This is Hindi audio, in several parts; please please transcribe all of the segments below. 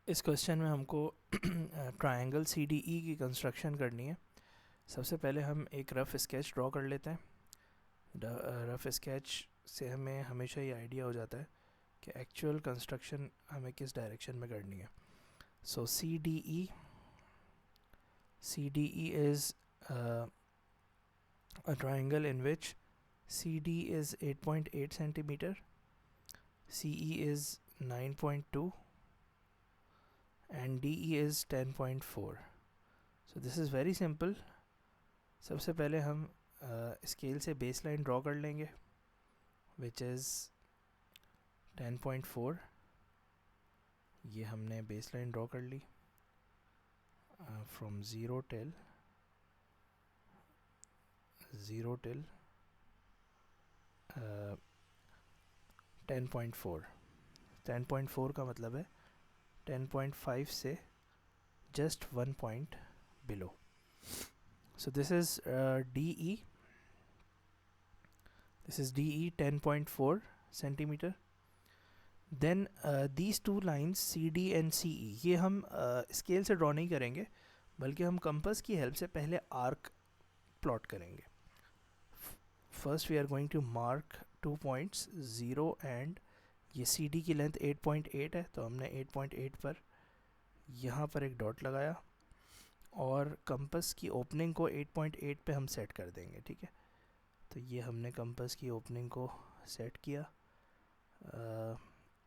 इस क्वेश्चन में हमको ट्रायंगल सी डी ई की कंस्ट्रक्शन करनी है। सबसे पहले हम एक रफ़ स्केच ड्रॉ कर लेते हैं। रफ़ स्केच से हमें हमेशा ये आइडिया हो जाता है कि एक्चुअल कंस्ट्रक्शन हमें किस डायरेक्शन में करनी है। So C D E is a triangle in which CD is 8.8 centimeter, CE is 9.2 and DE is 10.4. So this is very simple. सबसे पहले हम स्केल से बेस लाइन ड्रॉ कर लेंगे विच इज़ 10.4। ये हमने बेस लाइन ड्रॉ कर ली फ्रॉम ज़ीरो टिल 10.4। 10.4 का मतलब है 10.5 से just 1 point below. So this is DE. This is DE 10.4 centimeter. Then these two lines CD and CE ये हम स्केल से ड्रॉ नहीं करेंगे बल्कि हम कंपास की हेल्प से पहले आर्क प्लॉट करेंगे। First we are going to mark 2 points 0 and ये CD की लेंथ 8.8 है तो हमने 8.8 पर यहाँ पर एक डॉट लगाया और कंपास की ओपनिंग को 8.8 पे हम सेट कर देंगे। ठीक है, तो ये हमने कंपास की ओपनिंग को सेट किया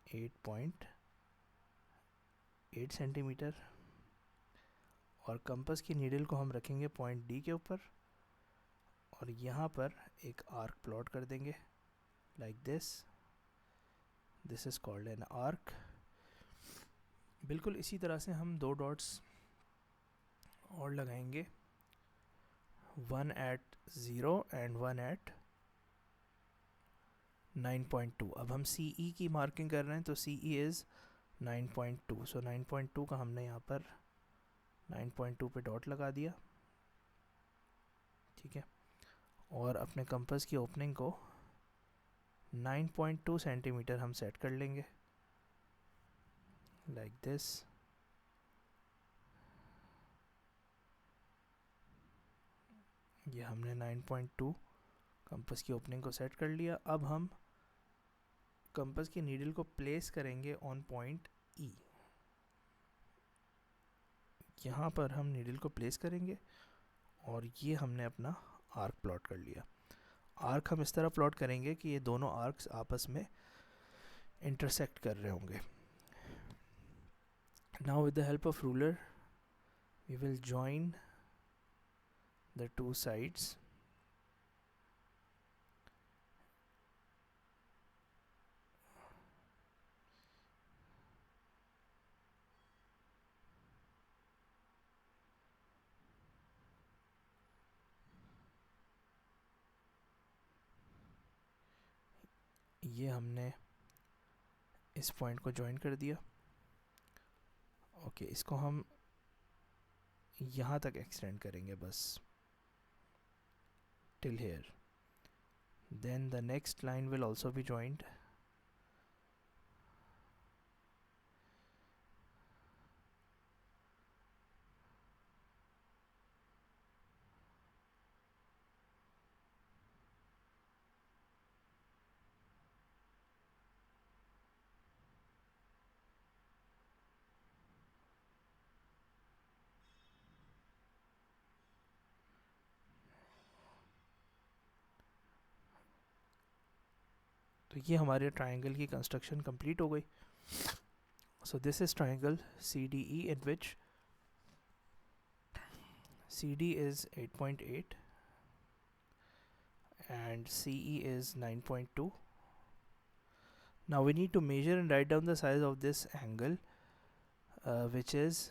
8.8 सेंटीमीटर और कंपास की नीडल को हम रखेंगे पॉइंट डी के ऊपर और यहाँ पर एक आर्क प्लॉट कर देंगे like this is called an arc. बिल्कुल इसी तरह से हम दो डॉट्स और लगाएंगे, one at 0 and one at 9.2। अब हम CE की मार्किंग कर रहे हैं तो CE इज़ 9.2। सो 9.2 का हमने यहाँ पर 9.2 पे डॉट लगा दिया। ठीक है, और अपने कंपास की ओपनिंग को 9.2 सेंटीमीटर हम सेट कर लेंगे लाइक दिस। ये हमने 9.2 कंपास की ओपनिंग को सेट कर लिया। अब हम कंपास की नीडल को प्लेस करेंगे ऑन पॉइंट ई। यहाँ पर हम नीडल को प्लेस करेंगे और ये हमने अपना आर्क प्लॉट कर लिया। आर्क हम इस तरह प्लॉट करेंगे कि ये दोनों आर्क्स आपस में इंटरसेक्ट कर रहे होंगे। Now with the help of ruler we will join the two sides. ये हमने इस पॉइंट को ज्वाइन कर दिया। ओके, इसको हम यहाँ तक एक्सटेंड करेंगे बस till here. Then the next line will also be joined. तो ये हमारे ट्रायंगल की कंस्ट्रक्शन कंप्लीट हो गई। So this is triangle CDE in which CD is 8.8 and CE is 9.2. Now we need to measure and write down the size of this angle which is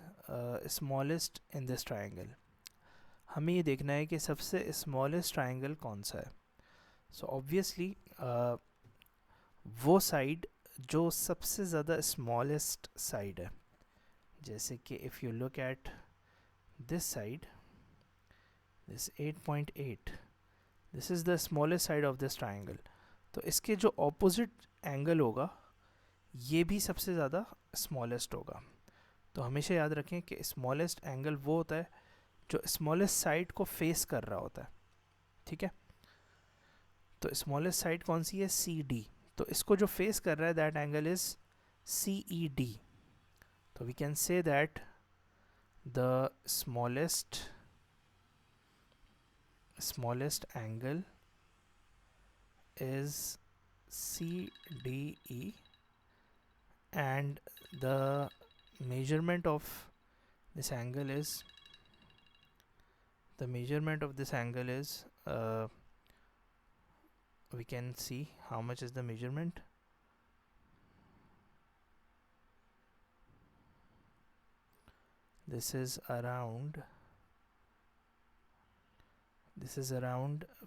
smallest in this triangle. हमें ये देखना है कि सबसे smallest triangle कौन सा है। So obviously वो साइड जो सबसे ज़्यादा स्मॉलेस्ट साइड है, जैसे कि if you look at this side, this 8.8, this is the smallest side of this triangle, तो इसके जो ऑपोजिट एंगल होगा ये भी सबसे ज़्यादा स्मॉलेस्ट होगा। तो हमेशा याद रखें कि स्मॉलेस्ट एंगल वो होता है जो स्मॉलेस्ट साइड को फेस कर रहा होता है, ठीक है। तो स्मॉलेस्ट साइड कौन सी है, सी डी, तो इसको जो फेस कर रहा है that angle is C E D. तो we can say that the smallest angle is CDE, and the measurement of this angle is we can see how much is the measurement. This is around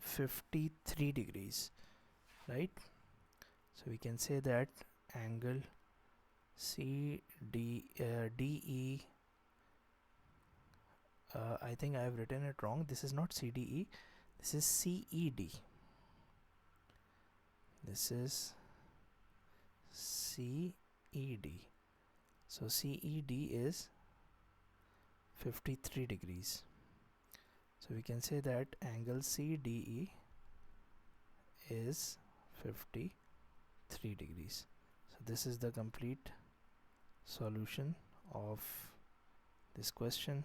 53 degrees, right? So we can say that angle DE, I think I have written it wrong. This is not CDE, this is CED. This is CED. So CED is 53 degrees. So we can say that angle CDE is 53 degrees. So this is the complete solution of this question.